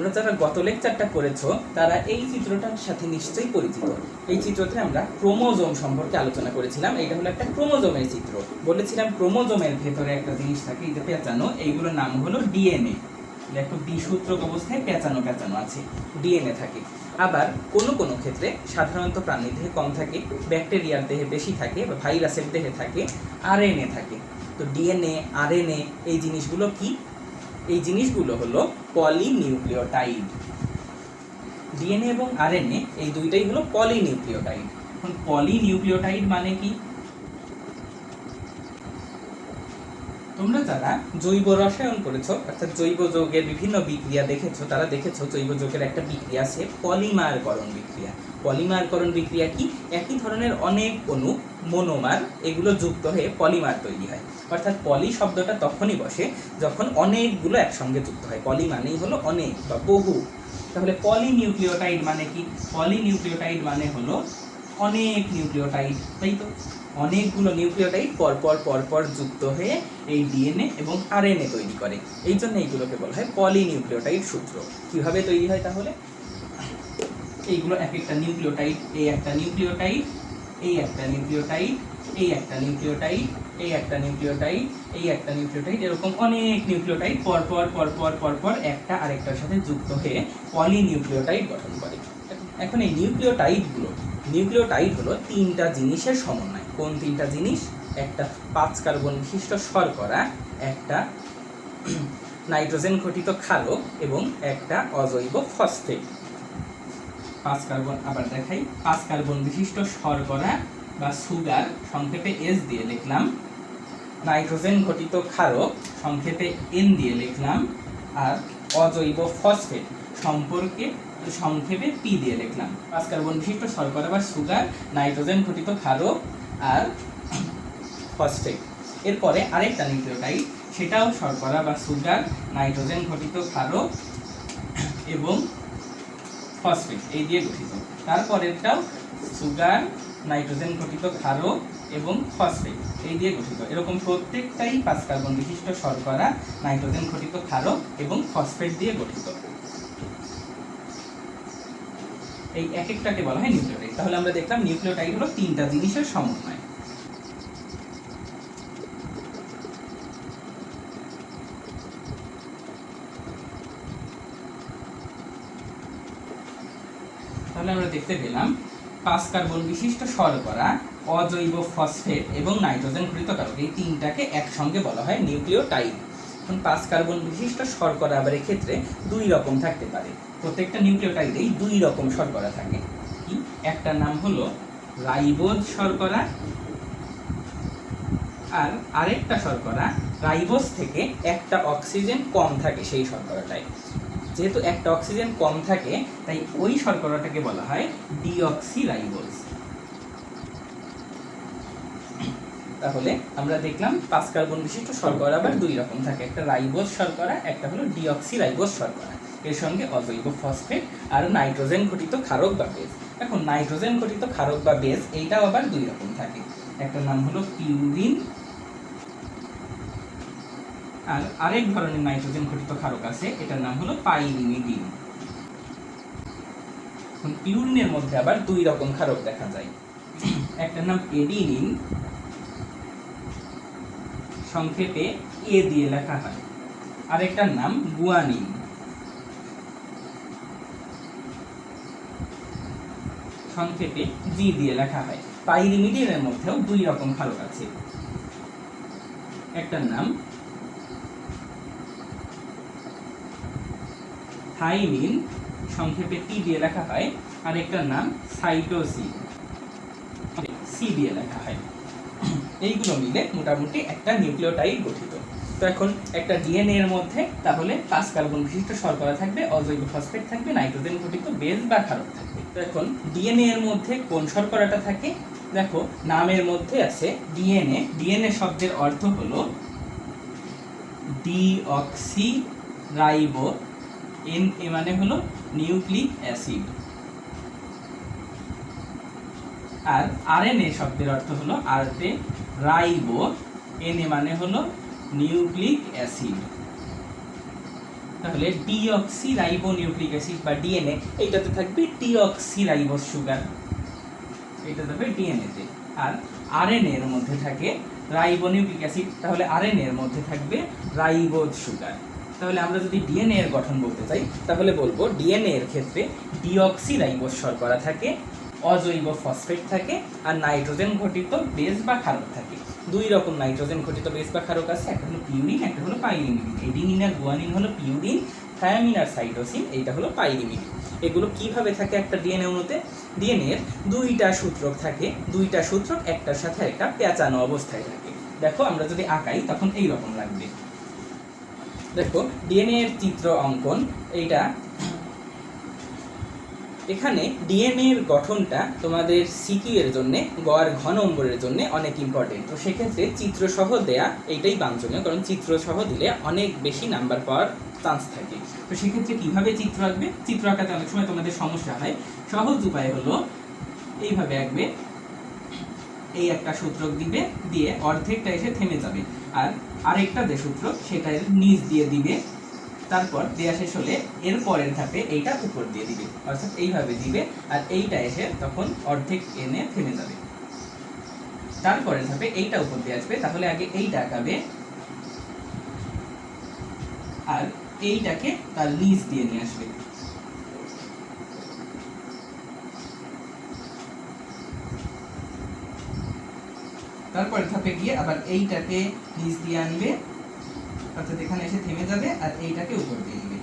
তোমরা যারা গত লেকচারটা করেছো তারা এই চিত্রটার সাথে নিশ্চয়ই পরিচিত। এই চিত্রতে আমরা ক্রোমোজোম সম্পর্কে আলোচনা করেছিলাম। এইটা হলো একটা ক্রোমোজোমের চিত্র। বলেছিলাম ক্রোমোজোমের ভেতরে একটা জিনিস থাকে, এই যে পেঁচানো, এইগুলোর নাম হলো ডিএনএ। দেখো দ্বিসূত্রক অবস্থায় পেঁচানো পেঁচানো আছে, ডিএনএ থাকে। আবার কোনো কোনো ক্ষেত্রে সাধারণত প্রাণীর দেহে কম থাকে, ব্যাকটেরিয়ার দেহে বেশি থাকে, বা ভাইরাসের দেহে থাকে আরএনএ থাকে। তো ডিএনএ, আরএনএ এই জিনিসগুলো কি? এই জিনিসগুলো হলো পলিনিউক্লিওটাইড। ডিএনএ এবং আরএনএ এই দুইটাই হলো পলিনিউক্লিওটাইড। এখন পলিনিউক্লিওটাইড মানে কি? তোমরা যারা জৈব রসায়ন করেছো, অর্থাৎ জৈব যৌগের বিভিন্ন বিক্রিয়া দেখেছো, তারা দেখেছো জৈব যৌগের একটা বিক্রিয়া আছে পলিমারকরণ বিক্রিয়া। পলিমারকরণ বিক্রিয়া কি? একই ধরনের অনেক অণু, মনোমার, এগুলো যুক্ত হয়ে পলিমার তৈরি হয়। অর্থাৎ পলি শব্দটা তখনই বসে যখন অনেকগুলো একসঙ্গে যুক্ত হয়। পলি মানেই হলো অনেক বা বহু। তাহলে পলিনিউক্লিওটাইড মানে কি? পলিনিউক্লিওটাইড মানে হলো অনেক নিউক্লিওটাইড, তাই তো? অনেকগুলো নিউক্লিওটাইড পরপর পরপর যুক্ত হয়ে এই ডিএনএ এবং আরএনএ তৈরি করে। এই জন্য এইগুলোকে বলা হয় পলিনিউক্লিওটাইড সূত্র। কিভাবে তৈরি হয় তাহলে? এইগুলো এক একটা নিউক্লিওটাইড, এই একটা নিউক্লিওটাইড, এই একটা নিউক্লিওটাইড, এই একটা নিউক্লিওটাইড, এই একটা নিউক্লিওটাইড, এই একটা নিউক্লিওটাইড, এরকম অনেক নিউক্লিওটাইড পরপর পরপর পরপর একটা আরেকটার সাথে যুক্ত হয়ে পলিনিউক্লিওটাইড গঠন করে। এখন এই নিউক্লিওটাইড হলো তিনটা জিনিসের সমন্বয়। কোন তিনটা জিনিস? একটা 5 কার্বন বিশিষ্ট শর্করা, একটা নাইট্রোজেন ঘটিত ক্ষারক এবং একটা অজৈব ফসফেট। 5 কার্বন, আবার দেখাই, 5 কার্বন বিশিষ্ট শর্করা বা সুগার, সংক্ষেপে এস দিয়ে লিখলাম। নাইট্রোজেন ঘটিত ক্ষারক, সংক্ষেপে এন দিয়ে লিখলাম। আর অজৈব ফসফেট, সংক্ষেপে পি দিয়ে লিখলাম। 5 কার্বন বিশিষ্ট শর্করা বা সুগার, নাইট্রোজেন ঘটিত ক্ষারক আর ফসফেট। এরপরে আরেকটা নিউক্লিওটাইড, সেটাও শর্করা বা সুগার, নাইট্রোজেন ঘটিত ক্ষারক এবং ফসফেট এই দিয়ে গঠিত। তারপরেরটাও সুগার, নাইট্রোজেন ঘটিত ক্ষারক এবং ফসফেট এই দিয়ে গঠিত। এরকম প্রত্যেকটাই 5 কার্বন বিশিষ্ট শর্করা, নাইট্রোজেন ঘটিত ক্ষারক এবং ফসফেট দিয়ে গঠিত। এই এক একটাকে বলা হয় নিউক্লিওটাইড। তাহলে আমরা দেখলাম নিউক্লিওটাইড হলো তিনটা জিনিসের সমন্বয়। তাহলে আমরা দেখতে পেলাম 5 কার্বন বিশিষ্ট শর্করা, অজৈব ফসফেট এবং নাইট্রোজেন ঘটিত ক্ষারক, এই তিনটাকে একসঙ্গে বলা হয় নিউক্লিওটাইড। এখন 5 কার্বন বিশিষ্ট শর্করা আবার এক্ষেত্রে দুই রকম থাকতে পারে। প্রত্যেকটা নিউক্লিওটাইডেই দুই রকম শর্করা থাকে। কি? একটা নাম হলো রাইবোজ শর্করা, আর আরেকটা শর্করা রাইবোজ থেকে একটা অক্সিজেন কম থাকে সেই শর্করাটায়। যেহেতু একটা অক্সিজেন কম থাকে, তাই ওই শর্করাটাকে বলা হয় ডিঅক্সিরাইবোজ। তাহলে আমরা দেখলাম 5 কার্বন বিশিষ্ট শর্করা আবার দুই রকম থাকে, একটা রাইবোজ শর্করা, একটা হলো ডিঅক্সিরাইবোজ শর্করা, এর সঙ্গে অজৈব ফসফেট আর নাইট্রোজেন ঘটিত ক্ষারক বা বেজ। এখন নাইট্রোজেন ঘটিত ক্ষারক বা বেজ এইটাও আবার দুই রকম থাকে, একটা নাম হলো পিউরিন, আর আরেক ধরনের নাইট্রোজেন ঘটিত ক্ষারক আছে, এটার নাম হলো পাইরিমিডিন। এখন পিউরিনের মধ্যে আবার দুই রকম ক্ষারক দেখা যায়, একটার নাম এডিনিন, সংক্ষেপে এ দিয়ে লেখা হয়, আরেকটার নাম গুয়ানিন, সংক্ষেপে জি দিয়ে লেখা হয়। পাইরিমিডিনের মধ্যেও দুই রকম ক্ষারক আছে, একটার নাম থাইমিন, সংক্ষেপে টি দিয়ে লেখা হয়, আর একটার নাম সাইটোসিন, সি দিয়ে লেখা হয়। এইগুলো মিলে মোটামুটি একটা নিউক্লিওটাইড গঠিত। তো এখন একটা ডিএনএ এর মধ্যে তাহলে 5 কার্বন বিশিষ্ট শর্করা থাকবে, অজৈব ফসফেট থাকবে, নাইট্রোজেন ঘটিত বেজ বা ক্ষারক থাকবে। তো এখন ডিএনএ এর মধ্যে কোন শর্করাটা থাকে? দেখো নামের মধ্যে আছে ডিএনএ। ডিএনএ শব্দের অর্থ হলো ডিঅক্সিরাইবো, এন এ মানে হলো নিউক্লিক অ্যাসিড, আর আরএনএ শব্দের অর্থ হলো আরতে রাইবো, এন এ মানে হলো নিউক্লিক অ্যাসিড। তাহলে ডিঅক্সিরাইবোনিউক্লিক অ্যাসিড বা ডিএনএ, এইটাতে থাকবে ডিঅক্সিরাইবোজ সুগার, এটা থাকবে ডিএনএতে। আর আরএনএ এর মধ্যে থাকে রাইবোনিউক্লিক অ্যাসিড, তাহলে আরএনএ এর মধ্যে থাকবে রাইবোজ সুগার। তাহলে আমরা যদি ডিএনএ এর গঠন বলতে চাই তাহলে বলবো ডিএনএ এর ক্ষেত্রে ডিঅক্সিরাইবোজ শর্করা থাকে, অজৈব ফসফেট থাকে, আর নাইট্রোজেন ঘটিত বেস বা ক্ষারক থাকে। দুই রকম নাইট্রোজেন ঘটিত বেস বা ক্ষারক আছে, একটা হলো পিউরিন, একটা হলো পাইরিমিডিন। এডিনিন আর গুয়ানিন হলো পিউরিন, থায়ামিন আর সাইটোসিন এইটা হলো পাইরিমিডিন। এগুলো কিভাবে থাকে একটা ডিএনএ অণুতে? ডিএনএ এর দুইটা সূত্রক থাকে, দুইটা সূত্রক একটার সাথে একটা পেঁচানো অবস্থায় থাকে। দেখো আমরা যদি আঁকাই তখন এই রকম লাগবে। দেখো ডিএনএ এর চিত্র অঙ্কন এইটা। এখানে ডিএনএ এর গঠনটা তোমাদের সিকিউ এর জন্য, গড় ঘ নম্বরের জন্য অনেক ইম্পর্টেন্ট। তো সেক্ষেত্রে চিত্র সহ দেয়া এইটাই বাঞ্ছনীয়, কারণ চিত্র সহ দিলে অনেক বেশি নাম্বার পাওয়ার চান্স থাকে। তো সেক্ষেত্রে কিভাবে চিত্র আঁকবে? চিত্র আঁকাতে অনেক সময় তোমাদের সমস্যা হয়। সহজ উপায় হলো এইভাবে আঁকবে, এই একটা সূত্রক দিবে, দিয়ে অর্ধেকটা এসে থেমে যাবে, আর আরেকটা যে সূত্রক সেটা নিচ দিয়ে দিবে, তারপর দেয়া শেষ হলে এর পরের ধাপে এইটা উপর দিয়ে দিবে, অর্থাৎ এইভাবে দিবে, আর এইটা এসে তখন অর্ধেক এনে থেমে যাবে। তারপরের ধাপে এইটা উপর দিয়ে আসবে, তাহলে আগে এইটা আঁকাবে আর এইটাকে তার নিচ দিয়ে নিয়ে আসবে। তারপরের ধাপে গিয়ে আবার এইটাকে নিচ দিয়ে আনবে, অর্থাৎ এখানে এসে থেমে যাবে, আর এইটাকে উপর দিয়ে দিবে।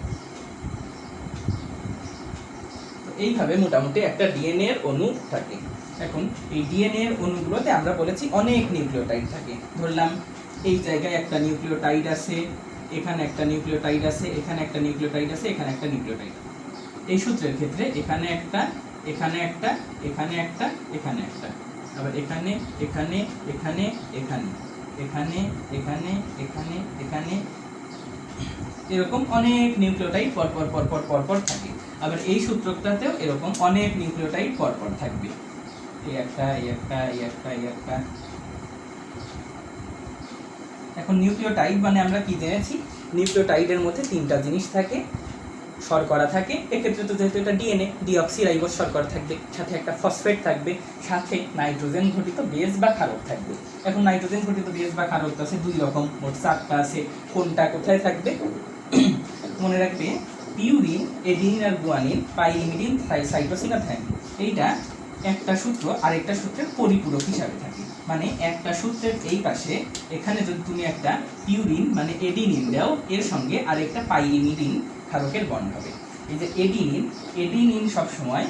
তো এইভাবে মোটামুটি একটা ডিএনএ এর অণু থাকে। এখন এই ডিএনএ এর অণুগুলোতে আমরা বলেছি অনেক নিউক্লিওটাইড থাকে। ধরলাম এই জায়গায় একটা নিউক্লিওটাইড আছে, এখানে একটা নিউক্লিওটাইড আছে, এখানে একটা নিউক্লিওটাইড আছে, এখানে একটা নিউক্লিওটাইড। এই সূত্রের ক্ষেত্রে এখানে একটা, এখানে একটা, এখানে একটা, এখানে একটা, আবার এখানে, এখানে, এখানে, এখানে, এখানে, এখানে, এখানে, এখানে, এরকম অনেক নিউক্লিওটাইড পরপর পরপর পরপর থাকে। আবার এই সূত্রটাতেও এরকম অনেক নিউক্লিওটাইড পরপর থাকবে, এই একটা, এই একটা, এই একটা, এই একটা। এখন নিউক্লিওটাইড মানে আমরা কি জেনেছি? নিউক্লিওটাইডের মধ্যে তিনটা জিনিস থাকে, শর্করা থাকে। এক্ষেত্রে তো যেহেতু এটা ডিএনএ, ডিঅক্সিরাইবোজ শর্করা থাকবে, সাথে একটা ফসফেট থাকবে, সাথে নাইট্রোজেন ঘটিত বেস বা ক্ষারক থাকবে। এখন নাইট্রোজেন ঘটিত বেস বা ক্ষারক তো আছে দুই রকম, মোট 4টা আছে। কোনটা কোথায় থাকবে মনে রাখবে, পিউরিন, এডিনিন আর গুয়ানিন, পাইরিমিডিন, সাইটোসিন আর থায়ামিন। এইটা একটা সূত্র আরেকটা সূত্রের পরিপূরক হিসাবে থাকে। মানে একটা সূত্রের এই পাশে এখানে যদি তুমি একটা পিউরিন মানে এডিনিন দাও, এর সঙ্গে আরেকটা পাইরিমিডিন ক্ষারকের বন্ড হবে। এই যে এডিনিন, এডিনিন সবসময়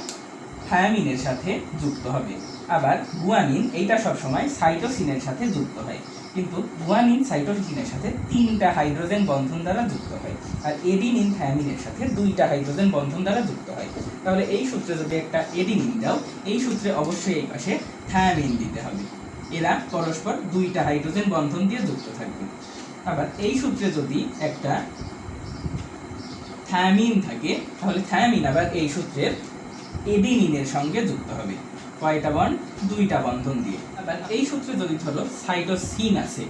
থায়ামিনের সাথে যুক্ত হবে। আবার গুয়ানিন এইটা সবসময় সাইটোসিনের সাথে যুক্ত হয়, কিন্তু গুয়ানিন সাইটোসিনের সাথে 3টা হাইড্রোজেন বন্ধন দ্বারা যুক্ত হয়, আর এডিনিন থায়ামিনের সাথে 2টা হাইড্রোজেন বন্ধন দ্বারা যুক্ত হয়। তাহলে এই সূত্রে যদি একটা এডিনিন দাও, এই সূত্রে অবশ্যই এই পাশে থায়ামিন দিতে হবে। এরা পরস্পর 2টা হাইড্রোজেন বন্ধন দিয়ে যুক্ত থাকবে। আবার এই সূত্রে যদি একটা থায়ামিন থাকে, তাহলে থায়ামিন আবার এই সূত্রের এডিনিনের সঙ্গে যুক্ত হবে। কয়টা বন্ড? 2টা বন্ধন দিয়ে। আবার এই সূত্রে যদি ধরো সাইটোসিন আছে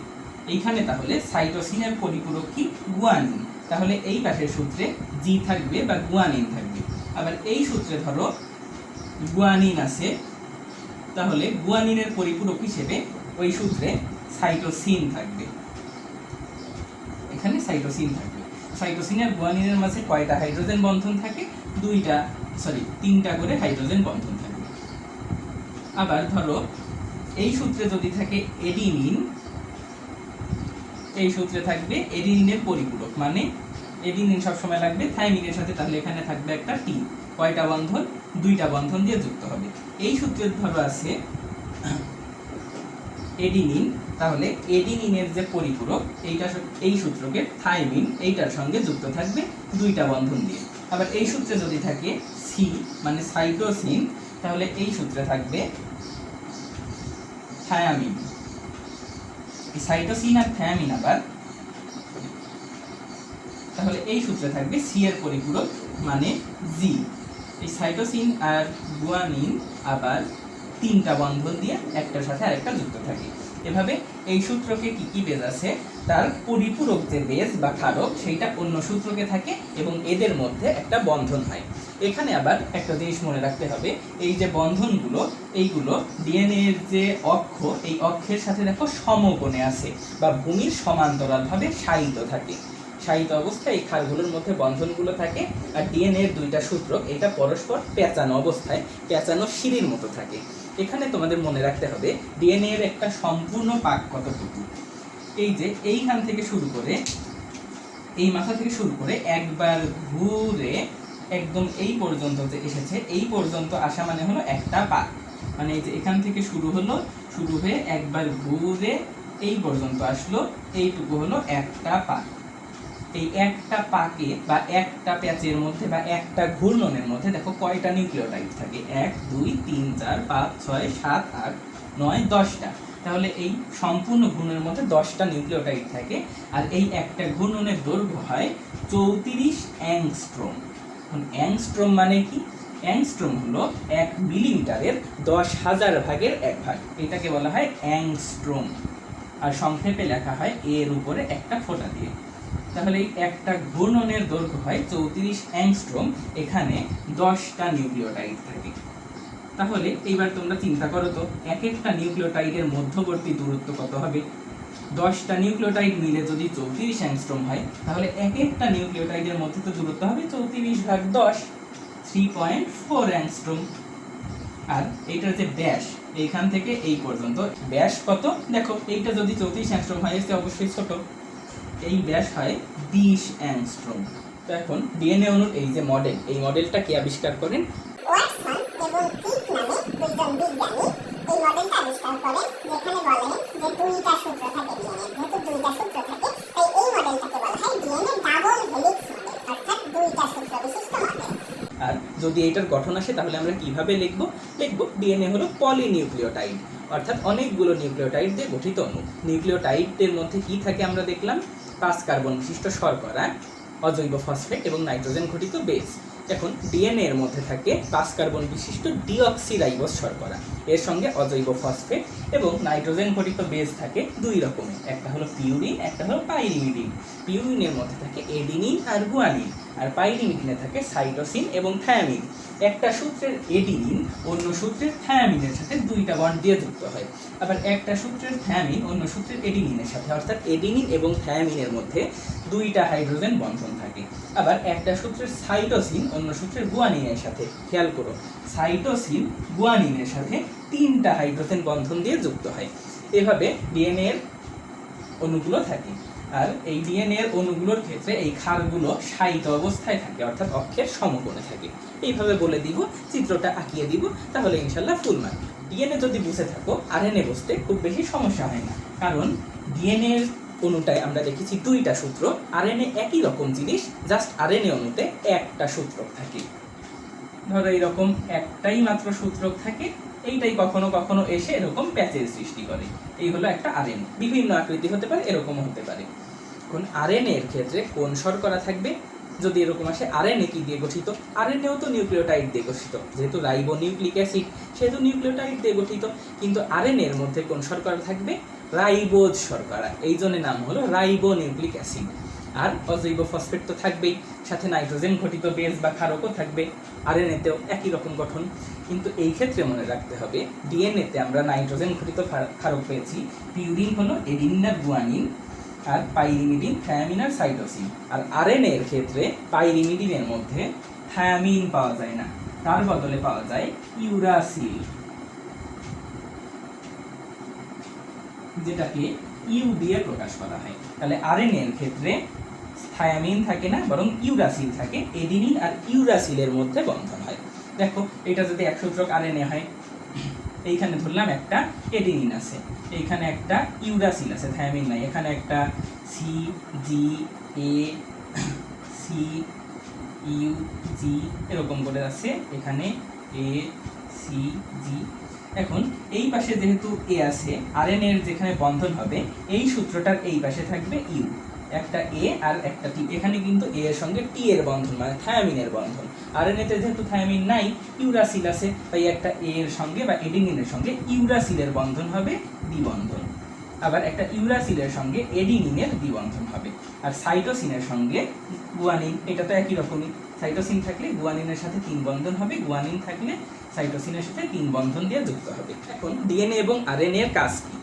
এইখানে, তাহলে সাইটোসিনের পরিপূরক কি? গুয়ানিন। তাহলে এই পাশের সূত্রে জি থাকবে বা গুয়ানিন থাকবে। আবার এই সূত্রে ধরো গুয়ানিন আছে, তাহলে গুয়ানিনের পরিপূরক হিসেবে ওই সূত্রে সাইটোসিন থাকবে, এখানে সাইটোসিন থাকবে। সাইটোসিন আর গুয়ানিনের মাঝে কয়টা হাইড্রোজেন বন্ধন থাকে? 3টা করে হাইড্রোজেন বন্ধন থাকে। আবার ধরো এই সূত্রে যদি থাকে এডিনিন, এই সূত্রে থাকবে এডিনিনের পরিপূরক, মানে এডিনিন সবসময় লাগবে থায়ামিনের সাথে, তাহলে এখানে থাকবে একটা টি। কয়টা বন্ধন? 2টা বন্ধন দিয়ে যুক্ত হবে। এই সূত্রে ধরো আছে এডিনিন, তাহলে এডিনিনের যে পরিপূরক এইটা, এই সূত্রকে থায়ামিন এইটার সঙ্গে যুক্ত থাকবে 2টা বন্ধন দিয়ে। আবার এই সূত্রে যদি থাকে সি মানে সাইটোসিন, তাহলে এই সূত্রে থাকবে থায়ামিন। এই সাইটোসিন আর থায়ামিন আবার, তাহলে এই সূত্রে থাকবে সি এর পরিপূরক মানে জি। এই সাইটোসিন আর গুয়ানিন আবার 3টা বন্ধন দিয়ে একটার সাথে আরেকটা যুক্ত থাকে। এভাবে এই সূত্রকে কি কি বেজ আছে, তার পরিপূরক যে বেজ বা ক্ষারক সেইটা অন্য সূত্রকে থাকে এবং এদের মধ্যে একটা বন্ধন হয়। এখানে আবার একটা জিনিস মনে রাখতে হবে, এই যে বন্ধনগুলো এইগুলো ডিএনএ এর যে অক্ষ, এই অক্ষের সাথে দেখো সমকোণে আছে বা ভূমির সমান্তরালভাবে শায়িত থাকে। শায়িত অবস্থায় এই ক্ষারগুলোর মধ্যে বন্ধনগুলো থাকে। আর ডিএনএ এর দুইটা সূত্রক এটা পরস্পর পেঁচানো অবস্থায়, পেঁচানো সিঁড়ির মতো থাকে। এখানে তোমাদের মনে রাখতে হবে ডিএনএ এর একটা সম্পূর্ণ পাক কতটুকু। এই যে এইখান থেকে শুরু করে, এই মাথা থেকে শুরু করে একবার ঘুরে একদম এই পর্যন্ত যে এসেছে, এই পর্যন্ত আসা মানে হলো একটা পাক। মানে এই যে এখান থেকে শুরু হলো, শুরু হয়ে একবার ঘুরে এই পর্যন্ত আসলো, এইটুকু হলো একটা পাক। এই একটা পাকে বা একটা প্যাচের মধ্যে বা একটা ঘূর্ণনের মধ্যে দেখো কয়টা নিউক্লিওটাইড থাকে, 1 2 3 4 5 6 7 8 9 10টা। তাহলে এই সম্পূর্ণ ঘূর্ণনের মধ্যে 10টা নিউক্লিওটাইড থাকে। আর এই একটা ঘূর্ণনের দৈর্ঘ্য হয় 34 অ্যাংস্ট্রোম। অ্যাংস্ট্রোম মানে কি? অ্যাংস্ট্রোম হলো 1 মিলিমিটারের 10,000 ভাগের 1 ভাগ, এটাকে বলা হয় অ্যাংস্ট্রোম। আর সংক্ষেপে লেখা হয় এর উপরে একটা ফোঁটা দিয়ে। তাহলে এই একটা ঘূর্ণনের দৈর্ঘ্য হয় 34 অ্যাংস্ট্রোম, এখানে 10টা নিউক্লিওটাইড থাকে। তাহলে এইবার তোমরা চিন্তা করো তো, এক একটা নিউক্লিওটাইডের মধ্যবর্তী দূরত্ব কত হবে? 10টা নিউক্লিওটাইড মিলে যদি 34 অ্যাংস্ট্রোম হয়, তাহলে এক একটা নিউক্লিওটাইডের মধ্যে তো দূরত্ব হবে 34 ভাগ 10, 3.4 অ্যাংস্ট্রোম। আর এইটার যে ব্যাস, এইখান থেকে এই পর্যন্ত ব্যাস কত দেখো, এইটা যদি 34 অ্যাংস্ট্রোম হয়, এতে অবশ্যই ছোট, এই ব্যাস হয় 20 অ্যাংস্ট্রোম। তো এখন ডিএনএ অণুর এই যে মডেল, এই মডেলটা কে আবিষ্কার করেন? ওয়াটসন এবং ক্রিক নামে দুইজন বিজ্ঞানী এই মডেলটা আবিষ্কার করেন, যেখানে বলেন যে দুইটা সূত্র থাকে ডিএনএ, যেহেতু দুইটা সূত্র থাকে তাই এই মডেলটাকে বলা হয় ডিএনএ ডাবল হেলিক্স মডেল, অর্থাৎ দুইটা সূত্র বিশিষ্ট মডেল। আর যদি এটার গঠন আসে তাহলে আমরা কিভাবে লিখব? ডিএনএ হলো পলিনিউক্লিওটাইড, অর্থাৎ অনেকগুলো নিউক্লিওটাইড দিয়ে গঠিত অণু। নিউক্লিওটাইডের মধ্যে কি থাকে আমরা দেখলাম, 5 কার্বন বিশিষ্ট শর্করা, অজৈব ফসফেট এবং নাইট্রোজেন ঘটিত বেস। এখন ডিএনএ এর মধ্যে থাকে 5 কার্বন বিশিষ্ট ডিঅক্সিরাইবোজ শর্করা, এর সঙ্গে অজৈব ফসফেট এবং নাইট্রোজেন ঘটিত বেস থাকে দুই রকমের, একটা হলো পিউরিন, একটা হলো পাইরিমিডিন। পিউরিনের মধ্যে থাকে এডিনিন আর গুয়ানিন, আর পাইরিমিডিনে থাকে সাইটোসিন এবং থায়ামিন। একটা সূত্রের এডিনিন অন্য সূত্রের থায়ামিনের সাথে দুইটা বন্ড দিয়ে যুক্ত হয়, আবার একটা সূত্রের থায়ামিন অন্য সূত্রের এডিনিনের সাথে, অর্থাৎ এডিনিন এবং থায়ামিনের মধ্যে দুইটা হাইড্রোজেন বন্ধন থাকে। আবার একটা সূত্রের সাইটোসিন অন্য সূত্রের গুয়ানিনের সাথে, খেয়াল করো, সাইটোসিন গুয়ানিনের সাথে 3টা হাইড্রোজেন বন্ধন দিয়ে যুক্ত হয়। এভাবে ডিএনএ এর অণুগুলো থাকে। আর এই ডিএনএ এর অণুগুলোর ক্ষেত্রে এই ক্ষারগুলো শায়িত অবস্থায় থাকে, অর্থাৎ অক্ষের সমকোণে থাকে। এইভাবে বলে দিব, চিত্রটা আঁকিয়ে দিব, তাহলে ইনশাল্লাহ ফুল মার্ক। ডিএনএ যদি বুঝে থাকো, আরএনএ বুঝতে খুব বেশি সমস্যা হয় না, কারণ ডিএনএ এর অণুটায় আমরা দেখেছি দুইটা সূত্র, আরএনএ একই রকম জিনিস, জাস্ট আরএনএ অণুতে একটা সূত্রক থাকে। ধরো এইরকম একটাই মাত্র সূত্রক থাকে, এইটাই কখনো কখনো এসে এরকম প্যাচের সৃষ্টি করে। এই হলো একটা আরএনএ, বিভিন্ন আকৃতি হতে পারে, এরকমও হতে পারে। কোন আরএনএ এর ক্ষেত্রে কোন শর্করা থাকবে? যদি এরকম আসে, আরএনএ কি দিয়ে গঠিত? আরএনএও তো নিউক্লিওটাইড দিয়ে গঠিত, যেহেতু রাইবো নিউক্লিক অ্যাসিড সেহেতু নিউক্লিওটাইড দিয়ে গঠিত। কিন্তু আরএনএ এর মধ্যে কোন শর্করা থাকবে? রাইবোজ শর্করা, এই জন্য নাম হলো রাইবো নিউক্লিক অ্যাসিড। আর অজৈব ফসফেট তো থাকবেই, সাথে নাইট্রোজেন ঘটিত বেস বা ক্ষারকও থাকবে। আরএনএতেও একই রকম গঠন, কিন্তু এই ক্ষেত্রে মনে রাখতে হবে ডিএনএতে আমরা নাইট্রোজেন ঘটিত ক্ষারক পেয়েছি। পিউরিন হলো এডিনিন আর গুয়ানিন, আর পাইরিমিডিন থায়ামিন আর সাইটোসিন। আর আরএনএ এর ক্ষেত্রে পাইরিমিডিনের মধ্যে থায়ামিন পাওয়া যায় না, তার বদলে পাওয়া যায় ইউরাসিল, যেটাকে ইউ দিয়ে প্রকাশ করা হয়। তাহলে আরএনএ এর ক্ষেত্রে থায়ামিন থাকে না, বরং ইউরাসিল থাকে। এডিনিন আর ইউরাসিলের মধ্যে বন্ধন হয়। দেখো, এটা যদি এক সূত্রক আরএনএ হয়, এইখানে ধরলাম একটা এডিনিন আছে, এইখানে একটা ইউরাসিল আছে, থায়ামিন নাই, এখানে একটা C G A C U G এরকম করে আছে, এখানে এ সি জি। এখন এই পাশে যেহেতু এ আছে, আরএনএ এর যেখানে বন্ধন হবে এই সূত্রটার এই পাশে থাকবে ইউ, একটা এ আর একটা টি। এখানে কিন্তু এ এর সঙ্গে টি এর বন্ধন, মানে থায়ামিনের বন্ধন। আরএনএতে যেহেতু থায়ামিন নাই, ইউরাসিল আছে, তাই একটা এ এর সঙ্গে বা এডিনিনের সঙ্গে ইউরাসিলের বন্ধন হবে দ্বিবন্ধন। আবার একটা ইউরাসিলের সঙ্গে এডিনিনের দ্বিবন্ধন হবে। আর সাইটোসিনের সঙ্গে গুয়ানিন, এটা তো একই রকমই। সাইটোসিন থাকলে গুয়ানিনের সাথে 3 বন্ধন হবে, গুয়ানিন থাকলে সাইটোসিনের সাথে 3 বন্ধন দিয়ে যুক্ত হবে। এখন ডিএনএ এবং আরএনএ এর কাজ কি?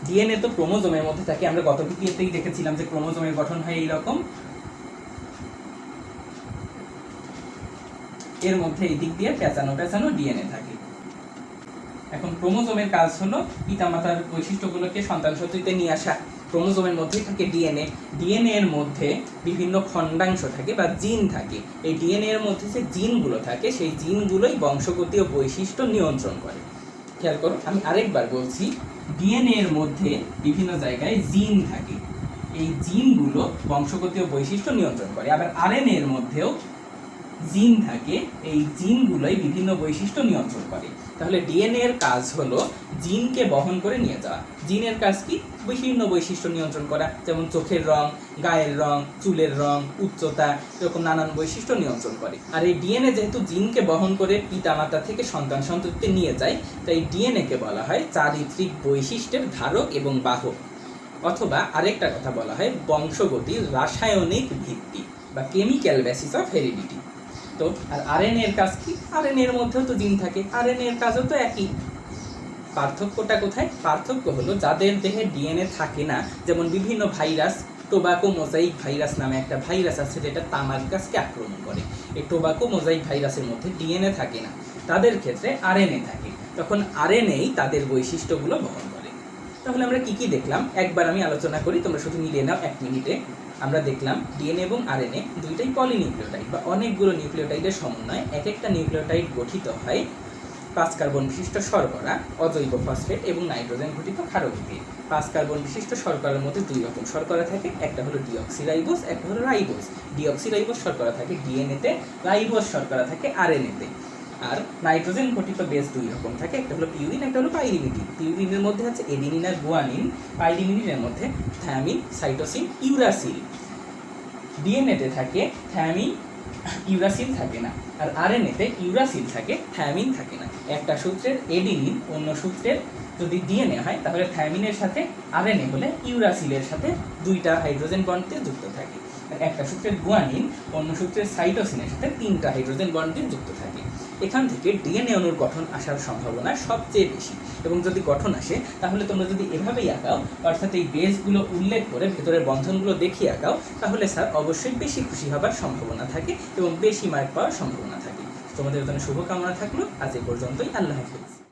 ডিএনএ তো ক্রোমোজোমের মধ্যে থাকে, আমরা গত ভিডিওতেই দেখেছিলাম যে ক্রোমোজোমের গঠন হয় এইরকম, এর মধ্যে এই দিক দিয়ে পেঁচানো পেঁচানো ডিএনএ থাকে। এখন ক্রোমোজোমের কাজ হলো পিতামাতার বৈশিষ্ট্যগুলোকে সন্তান সন্ততিতে নিয়ে আসা। ক্রোমোজোমের মধ্যেই থাকে ডিএনএ। ডিএনএ এর মধ্যে বিভিন্ন খণ্ডাংশ থাকে বা জিন থাকে। এই ডিএনএ এর মধ্যে যে জিনগুলো থাকে সেই জিনগুলোই বংশগতীয় বৈশিষ্ট্য নিয়ন্ত্রণ করে। খেয়াল করো, আমি আরেকবার বলছি, ডিএনএ এর মধ্যে বিভিন্ন জায়গায় জিন থাকে। এই জিনগুলো বংশগতীয় বৈশিষ্ট্য নিয়ন্ত্রণ করে। আবার আরএনএ এর মধ্যেও জিন থাকে, এই জিনগুলোই বিভিন্ন বৈশিষ্ট্য নিয়ন্ত্রণ করে। তাহলে ডিএনএ এর কাজ হলো জিনকে বহন করে নিয়ে যাওয়া। জিনের কাজ কি? বিভিন্ন বৈশিষ্ট্য নিয়ন্ত্রণ করা, যেমন চোখের রং, গায়ের রং, চুলের রং, উচ্চতা, এরকম নানান বৈশিষ্ট্য নিয়ন্ত্রণ করে। আর এই ডিএনএ যেহেতু জিনকে বহন করে পিতামাতা থেকে সন্তান সন্ততিতে নিয়ে যায়, তাই ডিএনএকে বলা হয় চারিত্রিক বৈশিষ্ট্যের ধারক এবং বাহক, অথবা আরেকটা কথা বলা হয় বংশগতির রাসায়নিক ভিত্তি বা কেমিক্যাল বেসিস অফ হেরিডিটি। তো আর আরএনএ এর কাজ কি? আরএনএ এর মধ্যেও তো জিন থাকে, আরএনএ এর কাজও তো একই। পার্থক্যটা কোথায়? পার্থক্য হলো যাদের দেহে ডিএনএ থাকে না, যেমন বিভিন্ন ভাইরাস, টোবাকো মোজাইক ভাইরাস নামে একটা ভাইরাস আছে যেটা তামাক গাছকে আক্রমণ করে। এই টোবাকো মোজাইক ভাইরাসের মধ্যে ডিএনএ থাকে না, তাদের ক্ষেত্রে আরএনএ থাকে। তখন আরএনএই তাদের বৈশিষ্ট্যগুলো বহন করে। তাহলে আমরা কি কি দেখলাম একবার আমি আলোচনা করি, তোমরা শুধু মিলিয়ে নাও 1 মিনিটে। আমরা দেখলাম ডিএনএ এবং আরএনএ দুইটাই পলিনিউক্লিওটাইড বা অনেকগুলো নিউক্লিওটাইডের সমন্বয়ে এক একটা নিউক্লিওটাইড গঠিত হয় 5 কার্বন বিশিষ্ট শর্করা, অজৈব ফসফেট এবং নাইট্রোজেন ঘটিত ক্ষারকীয়। 5 কার্বন বিশিষ্ট শর্করার মধ্যে 2 রকম শর্করা থাকে, একটা হলো ডিঅক্সিরাইবোজ, একটা হলো রাইবোজ। ডিঅক্সিরাইবোজ শর্করা থাকে ডিএনএতে, রাইবোজ শর্করা থাকে আরএনএতে। আর নাইট্রোজেন ঘটিত বেস 2 রকম থাকে, একটা হলো পিউরিন, একটা হলো পাইরিমিডিন। পিউরিনের মধ্যে আছে এডিনিন আর গুয়ানিন, পাইরিমিডিনের মধ্যে থায়ামিন, সাইটোসিন, ইউরাসিল। ডিএনএতে থাকে থায়ামিন, ইউরাসিল থাকে না। আর আরএনএতে ইউরাসিল থাকে, থায়ামিন থাকে না। একটা সূত্রের এডিনিন অন্য সূত্রের যদি ডিএনএ হয়, তাহলে থায়ামিনের সাথে আরএনএ হলে ইউরাসিলের সাথে 2টা হাইড্রোজেন বন্ডে যুক্ত থাকে। আর একটা সূত্রের গুয়ানিন অন্য সূত্রের সাইটোসিনের সাথে 3টা হাইড্রোজেন বন্ডে যুক্ত থাকে। এখান থেকে ডিএনএ অণুর গঠন আসার সম্ভাবনা সবচেয়ে বেশি। এবং যদি গঠন আসে, তাহলে তোমরা যদি এভাবেই আঁকাও, অর্থাৎ এই বেসগুলো উল্লেখ করে ভেতরের বন্ধনগুলো দেখিয়ে আঁকাও, তাহলে স্যার অবশ্যই বেশি খুশি হবার সম্ভাবনা থাকে এবং বেশি মার্ক পাওয়ার সম্ভাবনা থাকে। তোমাদের জন্য শুভকামনা থাকলো। আজ এ পর্যন্তই। আল্লাহ হাফেজ।